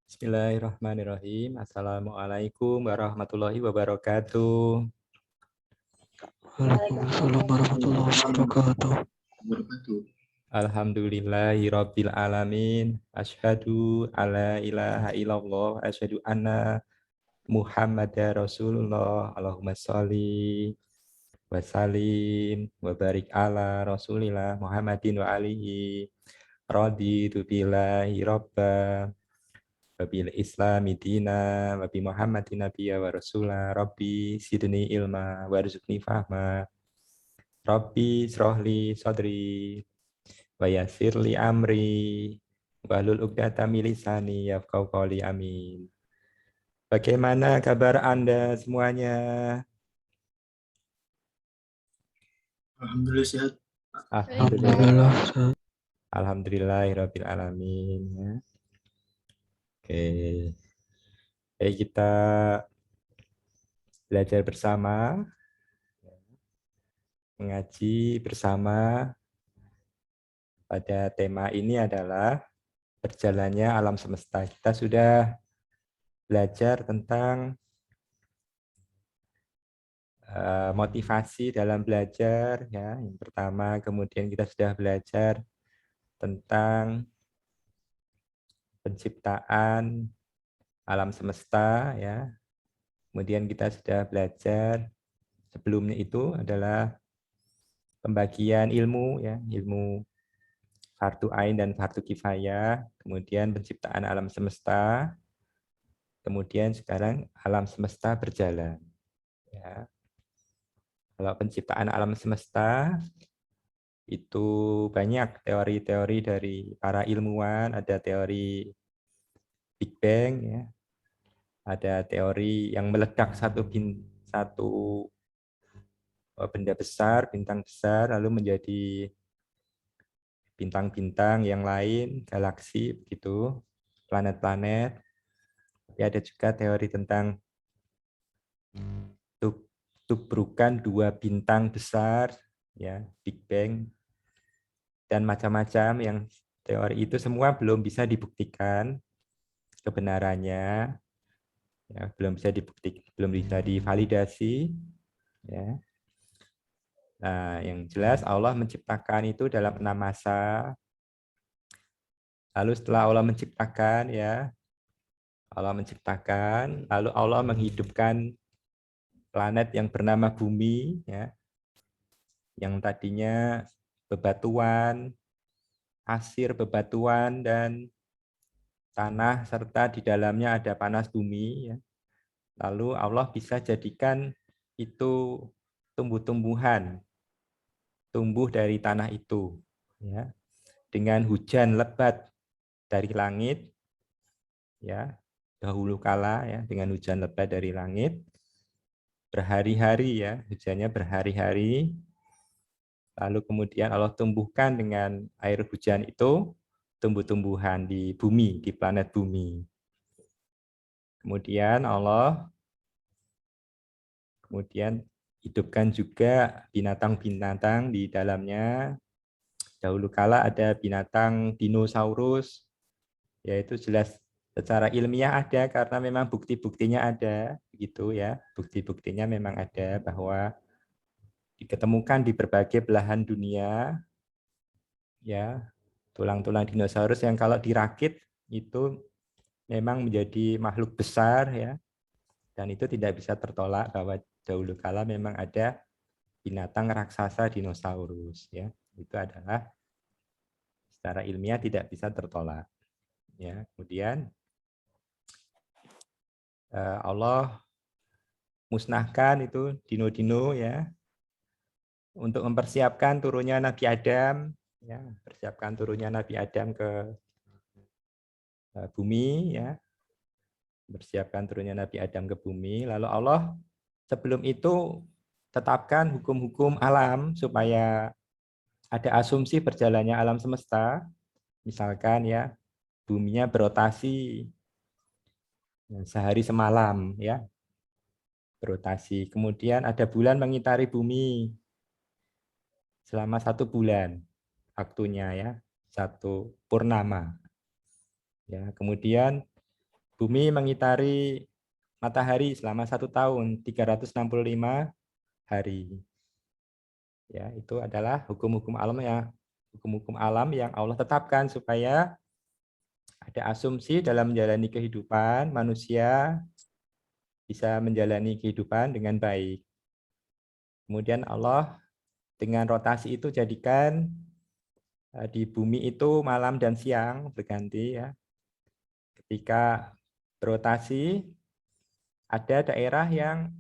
Bismillahirrahmanirrahim. Assalamualaikum warahmatullahi wabarakatuh. Waalaikumsalam warahmatullahi wabarakatuh. Alhamdulillahirabbil alamin. Asyhadu alla ilaha illallah, asyhadu anna Muhammadar Rasulullah. Allahumma sholli wa sallim wa barik ala Rasulillah Muhammadin wa alihi. Raditu billahi rabba wabil islami dina wabi muhammadin nabiyya wa rasulah. Rabbi sidni ilma warzuqni fahma. Rabbi srohli sadri wa yassirli amri wahlul 'uqdatam min lisani yafqahu qawli. Amin. Bagaimana kabar Anda semuanya? Alhamdulillah sehat. Alhamdulillah. Alhamdulillahirabbil alamin. Oke. Kita belajar bersama, mengaji bersama. Pada tema ini adalah berjalannya alam semesta. Kita sudah belajar tentang motivasi dalam belajar, ya. Yang pertama, kemudian kita sudah belajar tentang penciptaan alam semesta, ya. Kemudian kita sudah belajar sebelumnya itu adalah pembagian ilmu, ya, ilmu fardu ain dan fardu kifayah, kemudian penciptaan alam semesta, kemudian sekarang alam semesta berjalan. Ya. Kalau penciptaan alam semesta itu banyak teori-teori dari para ilmuwan, ada teori Big Bang, ya, ada teori yang meledak satu benda besar, bintang besar, lalu menjadi bintang-bintang yang lain, galaksi, begitu, planet-planet. Tapi ada juga teori tentang tubrukan dua bintang besar, ya, Big Bang, dan macam-macam yang teori itu semua belum bisa dibuktikan kebenarannya, ya, belum bisa dibuktikan, belum bisa divalidasi, ya. Nah, yang jelas Allah menciptakan itu dalam 6 masa. Lalu setelah Allah menciptakan, ya, Allah menciptakan, lalu Allah menghidupkan planet yang bernama Bumi, ya, yang tadinya bebatuan, pasir bebatuan dan tanah, serta di dalamnya ada panas bumi, ya. Lalu Allah bisa jadikan itu tumbuh-tumbuhan, tumbuh dari tanah itu, ya, dengan hujan lebat dari langit, ya, dahulu kala, ya, dengan hujan lebat dari langit berhari-hari, ya, hujannya berhari-hari. Lalu kemudian Allah tumbuhkan dengan air hujan itu tumbuh-tumbuhan di bumi, di planet bumi. Kemudian Allah hidupkan juga binatang-binatang di dalamnya. Dahulu kala ada binatang dinosaurus, yaitu jelas secara ilmiah ada karena memang bukti-buktinya ada, begitu, ya. Bukti-buktinya memang ada bahwa diketemukan di berbagai belahan dunia, ya, tulang-tulang dinosaurus yang kalau dirakit itu memang menjadi makhluk besar, ya, dan itu tidak bisa tertolak bahwa dahulu kala memang ada binatang raksasa dinosaurus, ya. Itu adalah secara ilmiah tidak bisa tertolak, ya. Kemudian Allah musnahkan itu dino-dino, ya, untuk mempersiapkan turunnya Nabi Adam, ya, persiapkan turunnya Nabi Adam ke bumi, ya, persiapkan turunnya Nabi Adam ke bumi. Lalu Allah sebelum itu tetapkan hukum-hukum alam supaya ada asumsi berjalannya alam semesta. Misalkan, ya, buminya berotasi sehari semalam, ya, berotasi. Kemudian ada bulan mengitari bumi selama 1 bulan waktunya, ya, 1 purnama, ya. Kemudian Bumi mengitari matahari selama 1 tahun, 365 hari. Ya, itu adalah hukum-hukum alam yang Allah tetapkan supaya ada asumsi dalam menjalani kehidupan manusia bisa menjalani kehidupan dengan baik. Kemudian Allah dengan rotasi itu jadikan di bumi itu malam dan siang berganti ya. Ketika berotasi ada daerah yang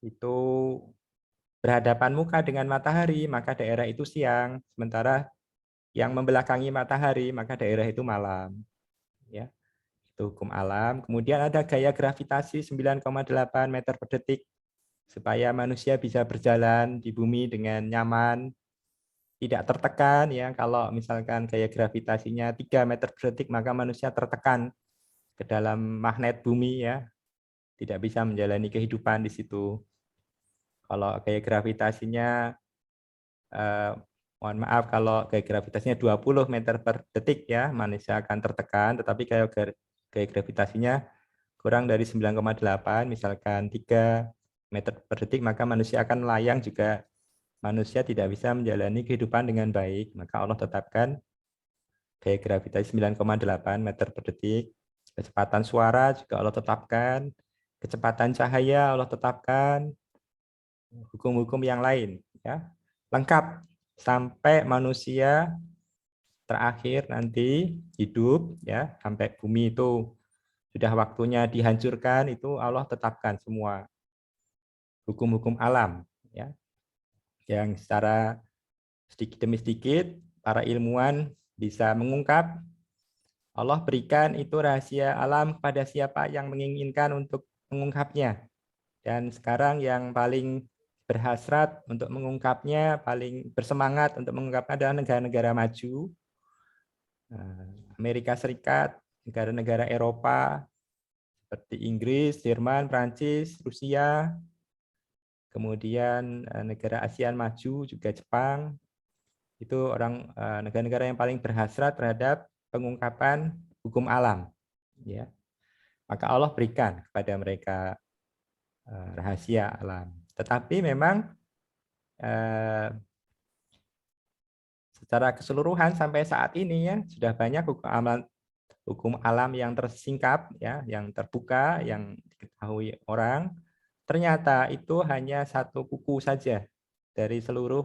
itu berhadapan muka dengan matahari, maka daerah itu siang. Sementara yang membelakangi matahari, maka daerah itu malam. Ya, itu hukum alam. Kemudian ada gaya gravitasi 9,8 meter per detik supaya manusia bisa berjalan di bumi dengan nyaman, tidak tertekan. Ya, kalau misalkan gaya gravitasinya 3 meter per detik, maka manusia tertekan ke dalam magnet bumi ya, tidak bisa menjalani kehidupan di situ. Kalau gaya gravitasinya mohon maaf kalau gaya gravitasinya 20 meter per detik ya, manusia akan tertekan, tetapi kalau gaya gravitasinya kurang dari 9,8 misalkan 3 meter per detik, maka manusia akan melayang juga, manusia tidak bisa menjalani kehidupan dengan baik. Maka Allah tetapkan gaya gravitasi 9,8 meter per detik. Kecepatan suara juga Allah tetapkan, kecepatan cahaya Allah tetapkan, hukum-hukum yang lain ya, lengkap sampai manusia terakhir nanti hidup ya, sampai bumi itu sudah waktunya dihancurkan, itu Allah tetapkan semua hukum-hukum alam ya, yang secara sedikit demi sedikit para ilmuwan bisa mengungkap. Allah berikan itu rahasia alam kepada siapa yang menginginkan untuk mengungkapnya. Dan sekarang yang paling berhasrat untuk mengungkapnya, paling bersemangat untuk mengungkapnya adalah negara-negara maju, Amerika Serikat, negara-negara Eropa, seperti Inggris, Jerman, Prancis, Rusia, kemudian negara ASEAN maju, juga Jepang. Itu negara-negara yang paling berhasrat terhadap pengungkapan hukum alam. Ya. Maka Allah berikan kepada mereka rahasia alam. Tetapi memang secara keseluruhan sampai saat ini ya sudah banyak hukum alam yang tersingkap ya, yang terbuka, yang diketahui orang. Ternyata itu hanya satu kuku saja dari seluruh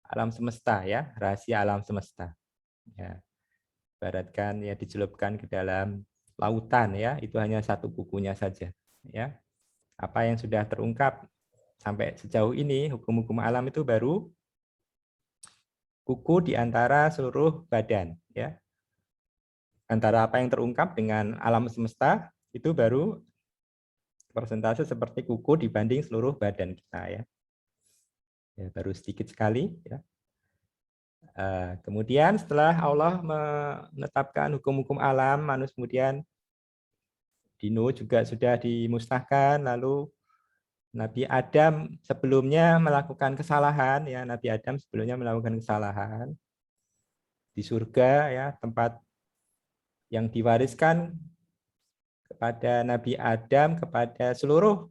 alam semesta ya, rahasia alam semesta. Ya, ibaratkan ya dicelupkan ke dalam lautan ya, itu hanya satu kukunya saja ya. Apa yang sudah terungkap sampai sejauh ini, hukum-hukum alam itu baru kuku di antara seluruh badan ya. Antara apa yang terungkap dengan alam semesta itu baru persentase seperti kuku dibanding seluruh badan kita ya. Ya, baru sedikit sekali ya. Kemudian setelah Allah menetapkan hukum-hukum alam, manusia kemudian dino juga sudah dimusnahkan, lalu Nabi Adam sebelumnya melakukan kesalahan ya, Nabi Adam sebelumnya melakukan kesalahan di surga ya, tempat yang diwariskan kepada Nabi Adam, kepada seluruh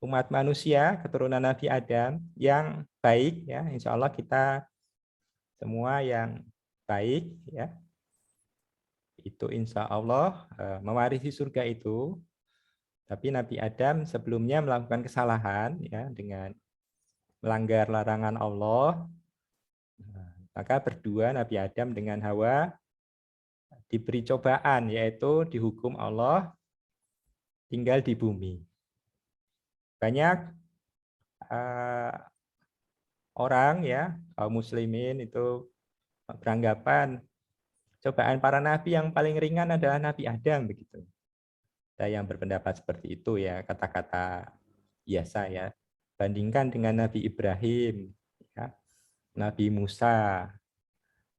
umat manusia keturunan Nabi Adam yang baik ya, insya Allah kita semua yang baik ya, itu insya Allah mewarisi surga itu. Tapi Nabi Adam sebelumnya melakukan kesalahan ya, dengan melanggar larangan Allah. Maka berdua Nabi Adam dengan Hawa diberi cobaan, yaitu dihukum Allah tinggal di bumi. Banyak orang ya, kaum muslimin itu beranggapan cobaan para nabi yang paling ringan adalah Nabi Adam begitu. Ada yang berpendapat seperti itu ya, kata-kata biasa ya. Bandingkan dengan Nabi Ibrahim, ya, Nabi Musa,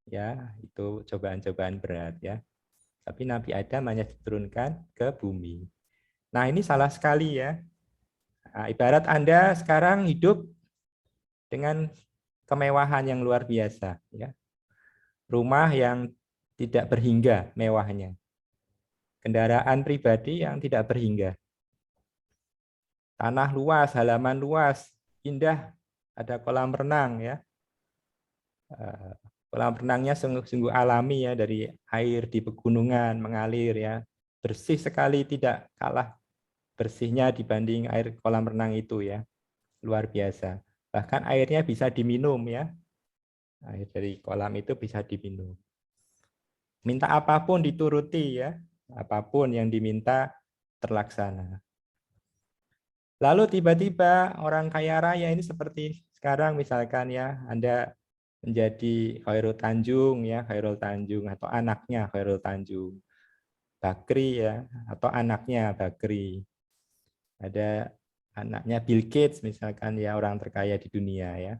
ya itu cobaan-cobaan berat ya. Tapi Nabi Adam hanya diturunkan ke bumi. Nah ini salah sekali ya. Nah, ibarat Anda sekarang hidup dengan kemewahan yang luar biasa, ya. Rumah yang tidak berhingga mewahnya. kendaraan pribadi yang tidak berhingga. Tanah luas, halaman luas, indah, ada kolam renang ya. Kolam renangnya sungguh alami ya, dari air di pegunungan mengalir ya. Bersih sekali, tidak kalah bersihnya dibanding air kolam renang itu ya. Luar biasa. Bahkan airnya bisa diminum ya. Air dari kolam itu bisa diminum. Minta apapun dituruti ya. Apapun yang diminta terlaksana. Lalu tiba-tiba orang kaya raya ini seperti sekarang misalkan ya, Anda menjadi Khairul Tanjung ya, Khairul Tanjung atau anaknya Khairul Tanjung. Bakri ya, atau anaknya Bakri. Ada anaknya Bill Gates misalkan ya, orang terkaya di dunia ya.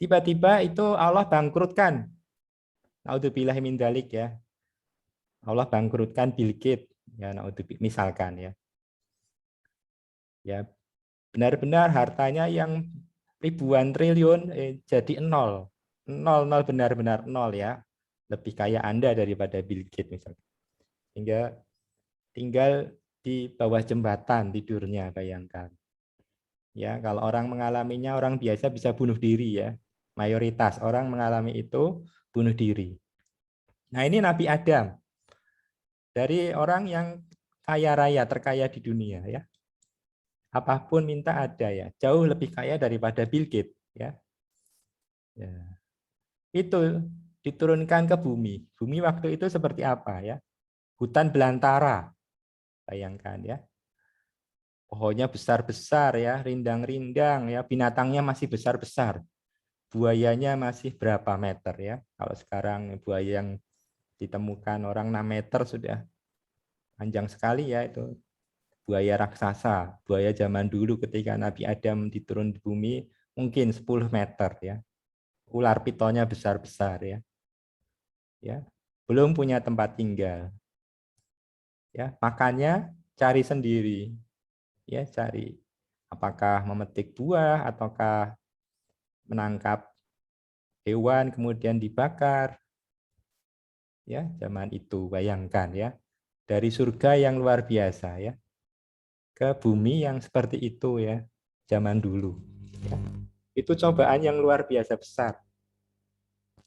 Tiba-tiba itu Allah bangkrutkan. Naudzubillah min dzalik ya. Allah bangkrutkan Bill Gates ya, naudzubillah misalkan ya. Ya, benar-benar hartanya yang ribuan triliun jadi nol. Nol benar-benar nol ya. Lebih kaya Anda daripada Bill Gates misalkan. Hingga tinggal di bawah jembatan tidurnya, bayangkan. Ya, kalau orang mengalaminya, orang biasa bisa bunuh diri ya. Mayoritas orang mengalami itu bunuh diri. Nah, ini Nabi Adam. Dari orang yang kaya raya, terkaya di dunia ya. Apapun minta ada ya. Jauh lebih kaya daripada Bill Gates ya. Ya. Itu diturunkan ke bumi. Bumi waktu itu seperti apa ya? Hutan belantara. Bayangkan ya. Pohonnya besar-besar ya, rindang-rindang ya, binatangnya masih besar-besar. Buayanya masih berapa meter ya. Kalau sekarang buaya yang ditemukan orang 6 meter sudah panjang sekali ya itu. Buaya raksasa, buaya zaman dulu ketika Nabi Adam diturun di bumi mungkin 10 meter ya. Ular pitonnya besar-besar ya. Ya. Belum punya tempat tinggal. Ya, makannya cari sendiri. Ya, cari apakah memetik buah ataukah menangkap hewan kemudian dibakar. Ya, zaman itu bayangkan ya. Dari surga yang luar biasa ya ke bumi yang seperti itu ya zaman dulu. Ya. Itu cobaan yang luar biasa besar.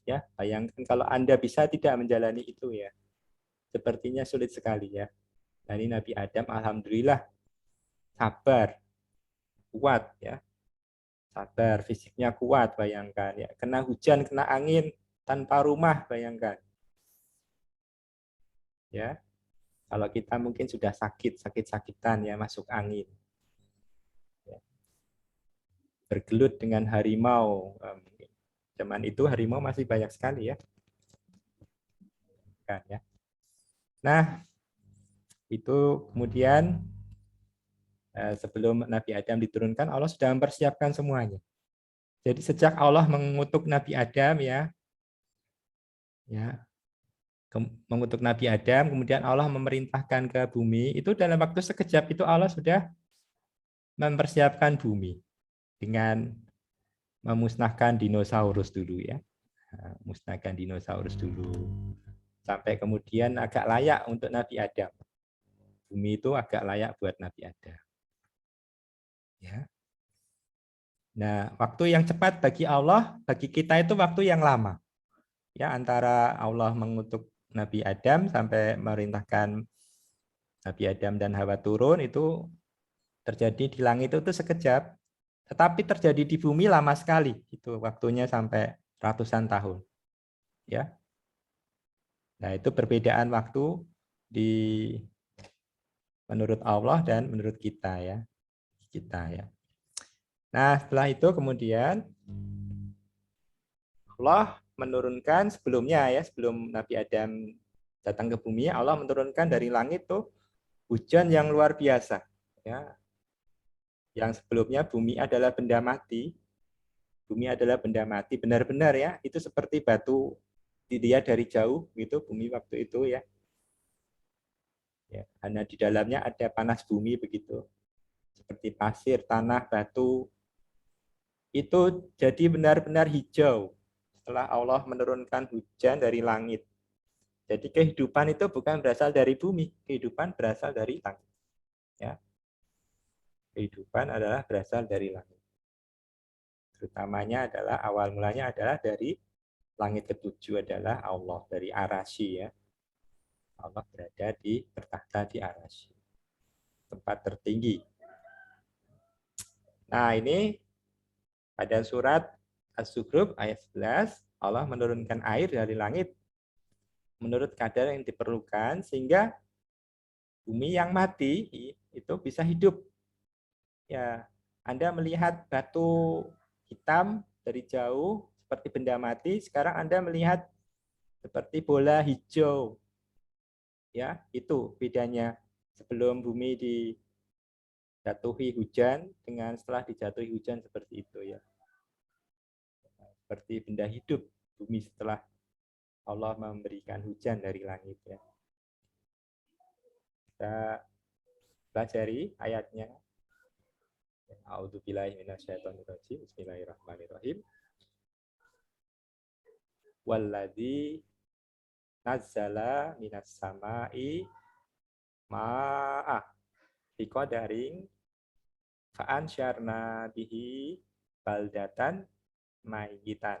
Ya, bayangkan kalau Anda bisa tidak menjalani itu ya. Sepertinya sulit sekali ya. Nah, ini Nabi Adam alhamdulillah sabar, kuat ya. Sabar, fisiknya kuat, bayangkan ya. Kena hujan, kena angin tanpa rumah, bayangkan. Ya. Kalau kita mungkin sudah sakit-sakitan ya, masuk angin. Ya. Bergelut dengan harimau. Zaman itu harimau masih banyak sekali ya. Kan, ya. Nah, itu kemudian sebelum Nabi Adam diturunkan, Allah sudah mempersiapkan semuanya. Jadi sejak Allah mengutuk Nabi Adam ya mengutuk Nabi Adam, kemudian Allah memerintahkan ke bumi, itu dalam waktu sekejap itu Allah sudah mempersiapkan bumi dengan memusnahkan dinosaurus dulu ya. Musnahkan dinosaurus dulu. Sampai kemudian agak layak untuk Nabi Adam. Bumi itu agak layak buat Nabi Adam. Ya. Nah, waktu yang cepat bagi Allah, bagi kita itu waktu yang lama. Ya, antara Allah mengutuk Nabi Adam sampai merintahkan Nabi Adam dan Hawa turun itu terjadi di langit itu sekejap, tetapi terjadi di bumi lama sekali. Itu waktunya sampai ratusan tahun. Ya. Nah, itu perbedaan waktu di menurut Allah dan menurut kita ya. Kita ya. Nah, setelah itu kemudian Allah menurunkan sebelumnya ya, sebelum Nabi Adam datang ke bumi, Allah menurunkan dari langit tuh hujan yang luar biasa ya. Yang sebelumnya bumi adalah benda mati. Bumi adalah benda mati benar-benar ya, itu seperti batu dilihat dari jauh gitu bumi waktu itu ya. Ya, hanya di dalamnya ada panas bumi begitu. Seperti pasir, tanah, batu. Itu jadi benar-benar hijau setelah Allah menurunkan hujan dari langit. Jadi kehidupan itu bukan berasal dari bumi, kehidupan berasal dari langit. Ya. Kehidupan adalah berasal dari langit. Terutamanya adalah awal mulanya adalah dari langit ketujuh adalah Allah, dari Arasy ya. Allah berada di bertahta di Arasy, tempat tertinggi. Nah, ini pada surat As-Zukhruf ayat 11, Allah menurunkan air dari langit menurut kadar yang diperlukan sehingga bumi yang mati itu bisa hidup. Ya, Anda melihat batu hitam dari jauh seperti benda mati, sekarang Anda melihat seperti bola hijau. Ya, itu bedanya sebelum bumi dijatuhi hujan dengan setelah dijatuhi hujan seperti itu ya. Seperti benda hidup bumi setelah Allah memberikan hujan dari langit ya. Kita pelajari ayatnya. A'udzubillahi minasyaitonirrajim. Bismillahirrahmanirrahim. Walladzi nazzala minas sama'i ma'ah biqadarin fa'ansyarna bihi baldatan mayyitan.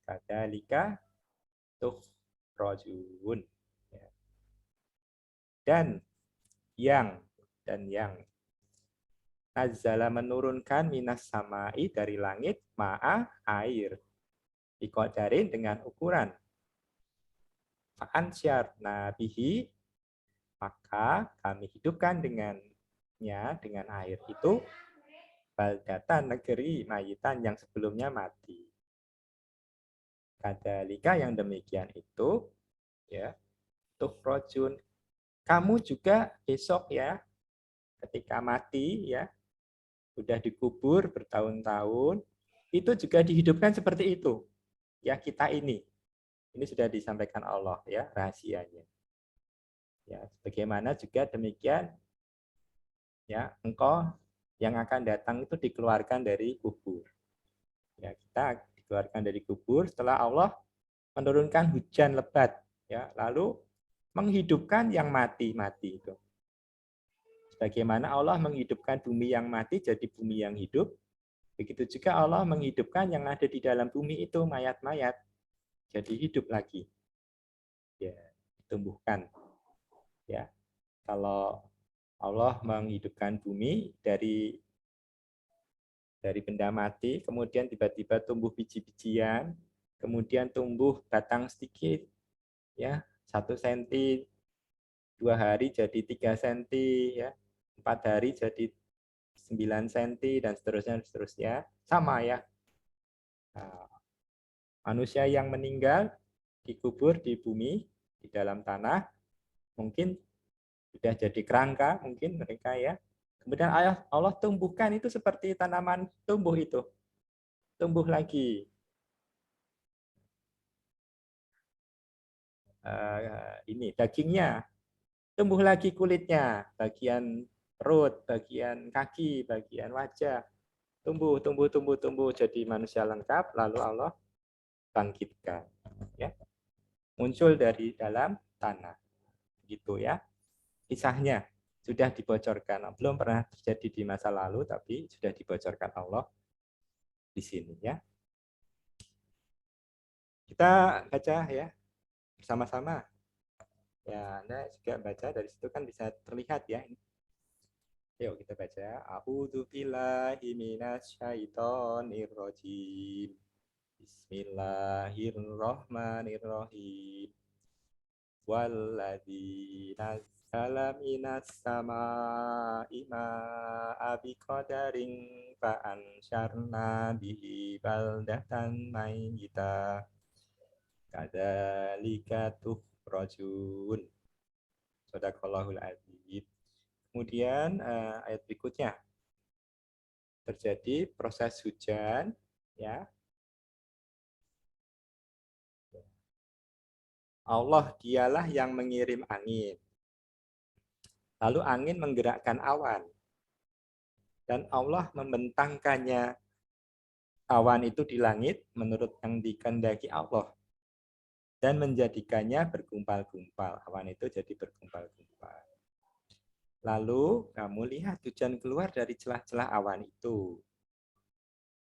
Kadzalika tukhrajun. Dan yang Nazzala menurunkan minas sama'i dari langit ma'a air. Biqadarin dengan ukuran. Fa'ansyarna bihi maka kami hidupkan dengannya dengan air itu baldatan negeri mayitan yang sebelumnya mati. Kadzalika yang demikian itu ya tukhrajun kamu juga besok ya ketika mati ya sudah dikubur bertahun-tahun itu juga dihidupkan seperti itu ya kita ini sudah disampaikan Allah ya rahasianya ya bagaimana juga demikian ya engkau yang akan datang itu dikeluarkan dari kubur ya kita dikeluarkan dari kubur setelah Allah menurunkan hujan lebat ya lalu menghidupkan yang mati-mati itu. Sebagaimana Allah menghidupkan bumi yang mati jadi bumi yang hidup, begitu juga Allah menghidupkan yang ada di dalam bumi itu mayat-mayat jadi hidup lagi. Ya, ditumbuhkan. Ya. Kalau Allah menghidupkan bumi dari benda mati, kemudian tiba-tiba tumbuh biji-bijian, kemudian tumbuh batang sedikit, ya 1 senti, 2 hari jadi 3 senti, ya 4 hari jadi 9 senti, dan seterusnya, sama ya. Nah, manusia yang meninggal dikubur di bumi, di dalam tanah, mungkin sudah jadi kerangka, mungkin mereka ya. Kemudian Allah tumbuhkan itu seperti tanaman tumbuh itu. Tumbuh lagi. Ini dagingnya. Tumbuh lagi kulitnya. Bagian perut, bagian kaki, bagian wajah. Tumbuh. Jadi manusia lengkap, lalu Allah bangkitkan. Ya. Muncul dari dalam tanah. Gitu ya. Kisahnya sudah dibocorkan. Belum pernah terjadi di masa lalu, tapi sudah dibocorkan Allah di sini ya. Kita baca ya bersama-sama. Ya, Anda juga baca dari situ kan bisa terlihat ya. Yuk kita baca. A'udzu billahi minasyaitonir rajim. Bismillahirrahmanirrahim. Walladzi nazzala minas samaa'i ma'a biqadarin fa'ansyarna bihi baldatan mayyita. Kadzalika tukhrajun. Shadaqallahul adzim. Kemudian ayat berikutnya terjadi proses hujan ya. Allah dialah yang mengirim angin. Lalu angin menggerakkan awan. Dan Allah membentangkannya awan itu di langit menurut yang dikehendaki Allah. dan menjadikannya bergumpal-gumpal. Awan itu jadi bergumpal-gumpal. Lalu kamu lihat hujan keluar dari celah-celah awan itu.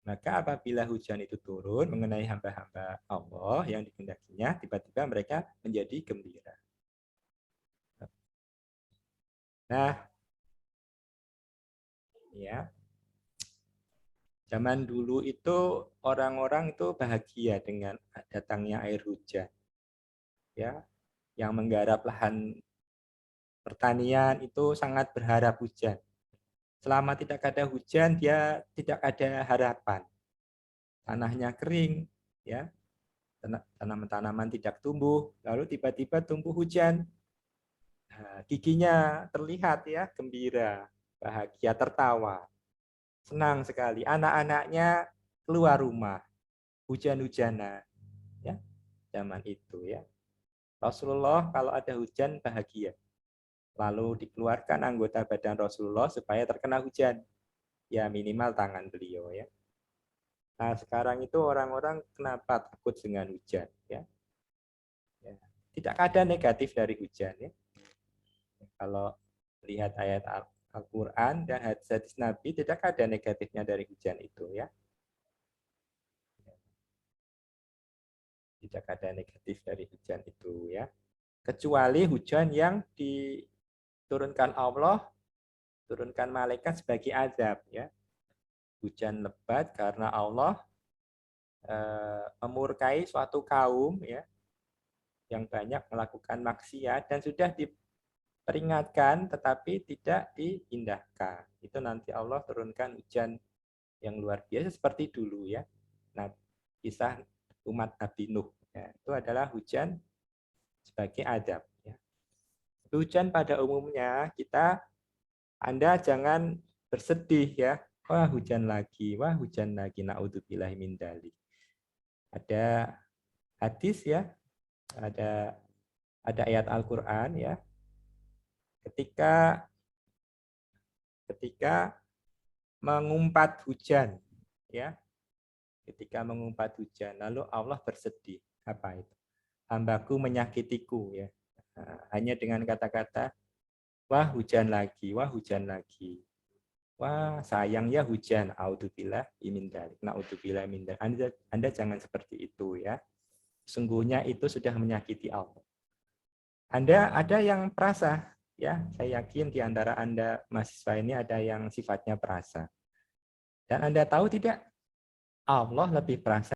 Maka apabila hujan itu turun mengenai hamba-hamba Allah yang dikehendakinya, tiba-tiba mereka menjadi gembira. Nah, ya, zaman dulu itu orang-orang itu bahagia dengan datangnya air hujan. Ya, yang menggarap lahan pertanian itu sangat berharap hujan. Selama tidak ada hujan, dia tidak ada harapan. Tanahnya kering, ya, tanaman-tanaman tidak tumbuh, lalu tiba-tiba tumbuh hujan. Nah, giginya terlihat ya, gembira, bahagia, tertawa, senang sekali. Anak-anaknya keluar rumah, hujan-hujanan, ya, zaman itu ya. Rasulullah kalau ada hujan bahagia. Lalu dikeluarkan anggota badan Rasulullah supaya terkena hujan. Ya minimal tangan beliau ya. Nah, sekarang itu orang-orang kenapa takut dengan hujan ya? Ya. Tidak ada negatif dari hujan ya. Kalau lihat ayat Al-Qur'an dan hadis Nabi tidak ada negatifnya dari hujan itu ya. Tidak ada negatif dari hujan itu ya. Kecuali hujan yang diturunkan Allah, turunkan malaikat sebagai azab ya. Hujan lebat karena Allah memurkai suatu kaum ya yang banyak melakukan maksiat dan sudah diperingatkan tetapi tidak diindahkan. Itu nanti Allah turunkan hujan yang luar biasa seperti dulu ya. Nah, kisah umat Nabi Nuh ya, itu adalah hujan sebagai adab ya. Hujan pada umumnya Anda jangan bersedih ya. Wah, hujan lagi. Wah, hujan lagi. Na'udzubillahi min dzalik. Ada hadis ya, ada ayat Al-Qur'an ya. Ketika mengumpat hujan ya. Ketika mengumpat hujan, lalu Allah bersedih. Apa itu? Hambaku menyakitiku ya. Nah, hanya dengan kata-kata wah hujan lagi, wah hujan lagi. Wah, sayang ya hujan. Audzubillah min dzalik. Naudzubillah min dzalik. Anda jangan seperti itu ya. Sungguhnya itu sudah menyakiti Allah. Anda ada yang perasa ya. Saya yakin di antara Anda mahasiswa ini ada yang sifatnya perasa. Dan Anda tahu tidak? Allah lebih perasa